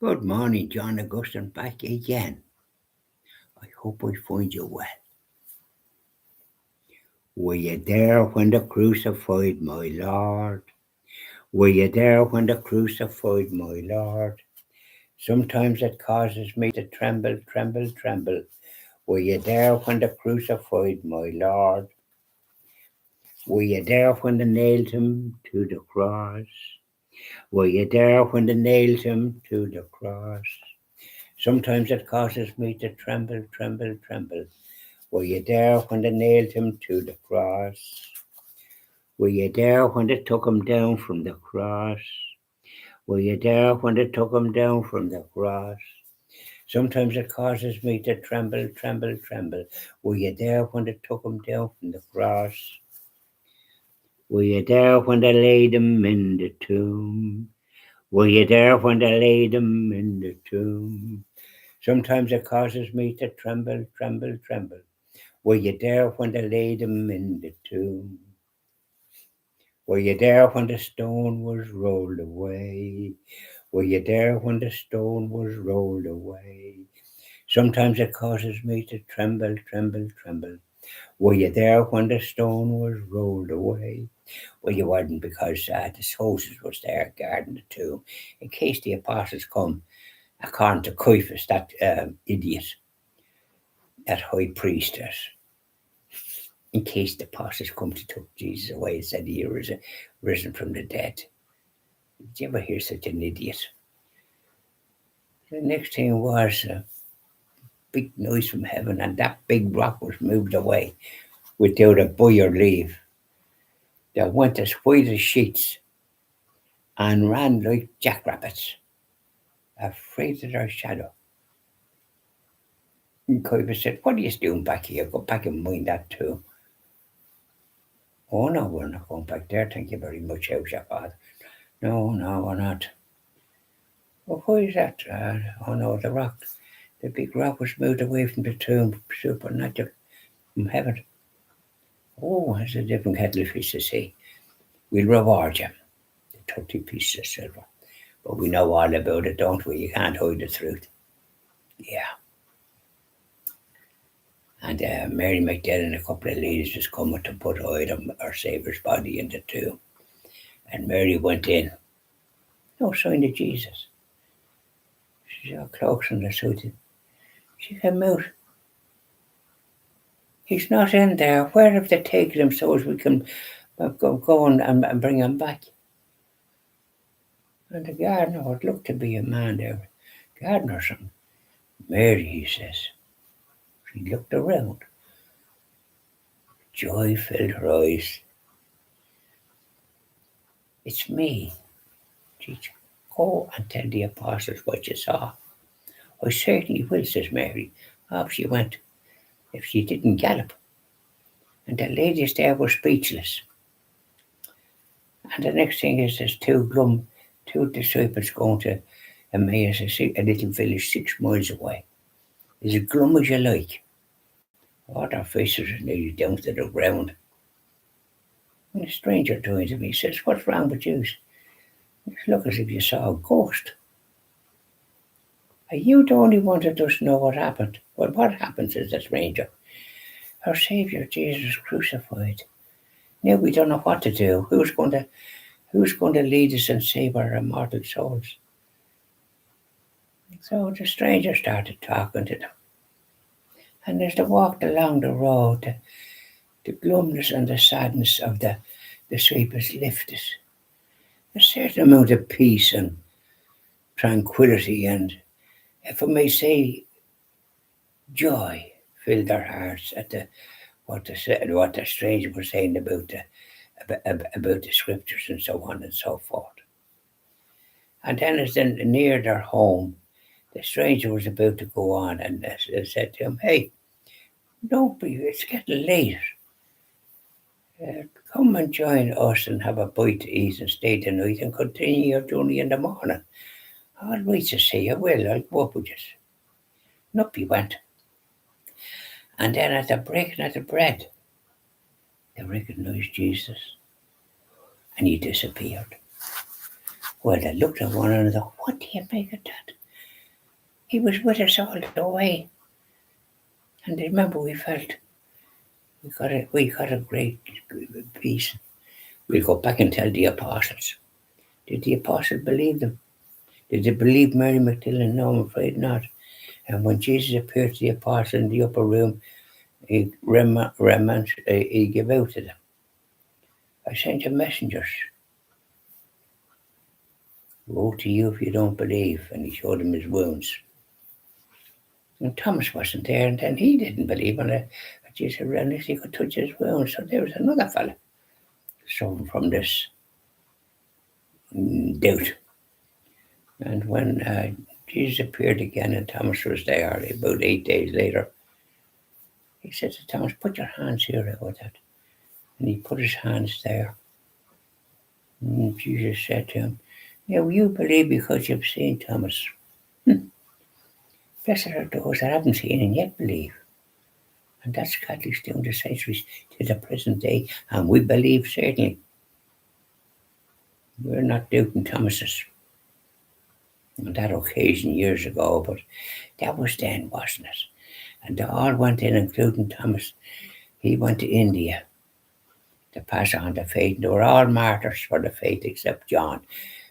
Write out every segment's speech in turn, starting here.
Good morning, John Augustine, back again. I hope I find you well. Were you there when the crucified my Lord? Were you there when the crucified my Lord? Sometimes it causes me to tremble, tremble, tremble. Were you there when the crucified my Lord? Were you there when they nailed him to the cross? Were you there when they nailed him to the cross? Sometimes it causes me to tremble, tremble, tremble. Were you there when they nailed him to the cross? Were you there when they took him down from the cross? Were you there when they took him down from the cross? Sometimes it causes me to tremble, tremble, tremble. Were you there when they took him down from the cross? Were you there when they laid him in the tomb? Were you there when they laid him in the tomb? Sometimes it causes me to tremble, tremble, tremble. Were you there when they laid him in the tomb? Were you there when the stone was rolled away? Were you there when the stone was rolled away? Sometimes it causes me to tremble, tremble, tremble. Were you there when the stone was rolled away? Well, you weren't because the soldiers was there guarding the tomb in case the apostles come, according to Caiaphas, that idiot, that high priestess. In case the apostles come to take Jesus away and said he was risen from the dead. Did you ever hear such an idiot? The next thing was a big noise from heaven, and that big rock was moved away without a boy or leave. They went as white as sheets and ran like jackrabbits, afraid of their shadow. And Caiaphas said, "What are you doing back here? Go back and mind that too." "Oh, no, we're not going back there. Thank you very much, how's your father?" "No, no, we're not." "Well, why is that?" "Oh, no, the rock. The big rock was moved away from the tomb, supernatural, from heaven." "Oh, it's a different kettle of fish to see. We'll reward you." The 30 pieces of silver. But we know all about it, don't we? You can't hide the truth. Yeah. And Mary Magdalene and a couple of ladies was coming to put our Saviour's body in the tomb. And Mary went in. No sign of Jesus. She saw cloaks on the suit. She came out. "He's not in there. Where have they taken him so as we can go and bring him back?" And the gardener, what looked to be a man there, gardener's son, "Mary," he says. She looked around. Joy filled her eyes. "It's me, teacher. Go and tell the apostles what you saw." "I certainly will," says Mary. Off she went, if she didn't gallop. And the ladies there were speechless. And the next thing is there's two disciples going to Emmaus, a little village 6 miles away. As glum as you like. All their faces are nearly down to the ground. And a stranger turns to me and says, "What's wrong with you? You look as if you saw a ghost." "Are you the only one that doesn't know what happened?" "Well, what happened?" says the stranger. "Our Saviour Jesus crucified. Now we don't know what to do. Who's going to lead us and save our immortal souls?" So the stranger started talking to them. And as they walked along the road, the glumness and the sadness of the disciples lifted. A certain amount of peace and tranquility and, if I may say, joy filled their hearts at what the stranger was saying about the scriptures and so on and so forth. And then as they neared their home, the stranger was about to go on and said to him, "Hey, don't be, it's getting late. Come and join us and have a bite to eat and stay the night and continue your journey in the morning. I'll wait to see you. Well, I'll go up with you." And up he went. And then at the breaking of the bread, they recognised Jesus and he disappeared. Well, they looked at one another. "What do you make of that?" He was with us all the way. And I remember we felt we got a great peace. We'll go back and tell the apostles. Did the apostles believe them? Did they believe Mary Magdalene? No, I'm afraid not. And when Jesus appeared to the apostles in the upper room, he gave out to them. I sent you messengers. Woe to you if you don't believe. And he showed them his wounds. And Thomas wasn't there, and then he didn't believe. And Jesus ran as he could touch his wounds. So there was another fella suffering from this doubt. And when Jesus appeared again and Thomas was there about 8 days later, he said to Thomas, put your hands here about that. And he put his hands there. And Jesus said to him, now you believe because you've seen, Thomas. Blessed are those that haven't seen and yet believe. And that's Catholics doing the centuries to the present day. And we believe certainly. We're not doubting Thomas's on that occasion years ago, but that was then, wasn't it? And they all went in, including Thomas. He went to India to pass on the faith. They were all martyrs for the faith except John,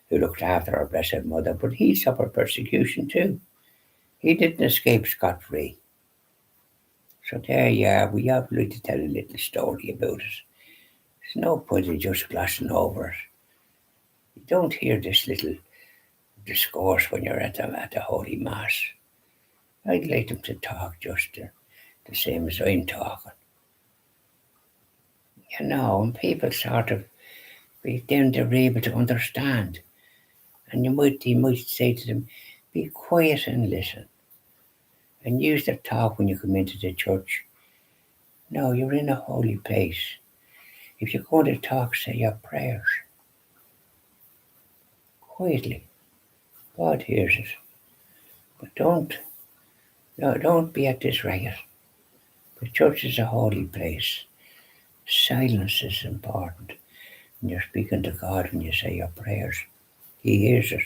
who looked after our Blessed Mother, but he suffered persecution too. He didn't escape scot-free. So there you are. We have to tell a little story about it. There's no point in just glossing over it. You don't hear this little discourse when you're at the Holy Mass. I'd like them to talk just the same as I'm talking. And people sort of then they're able to understand. And you might say to them, be quiet and listen. And use the talk when you come into the church. No, you're in a holy place. If you're going to talk, say your prayers. Quietly. God hears it. But don't be at this riot. The church is a holy place. Silence is important. When you're speaking to God when you say your prayers, He hears it.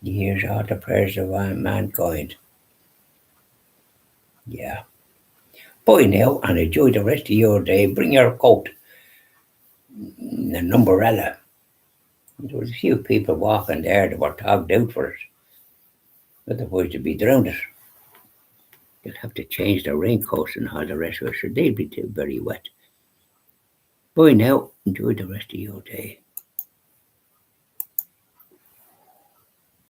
He hears all the prayers of mankind. Yeah. Bye now and enjoy the rest of your day. Bring your coat and an umbrella. There was a few people walking there that were togged out for it. Otherwise they'd be drowned. They'll have to change their raincoats and all the rest of it, so they'll be too very wet. Bye now. Enjoy the rest of your day.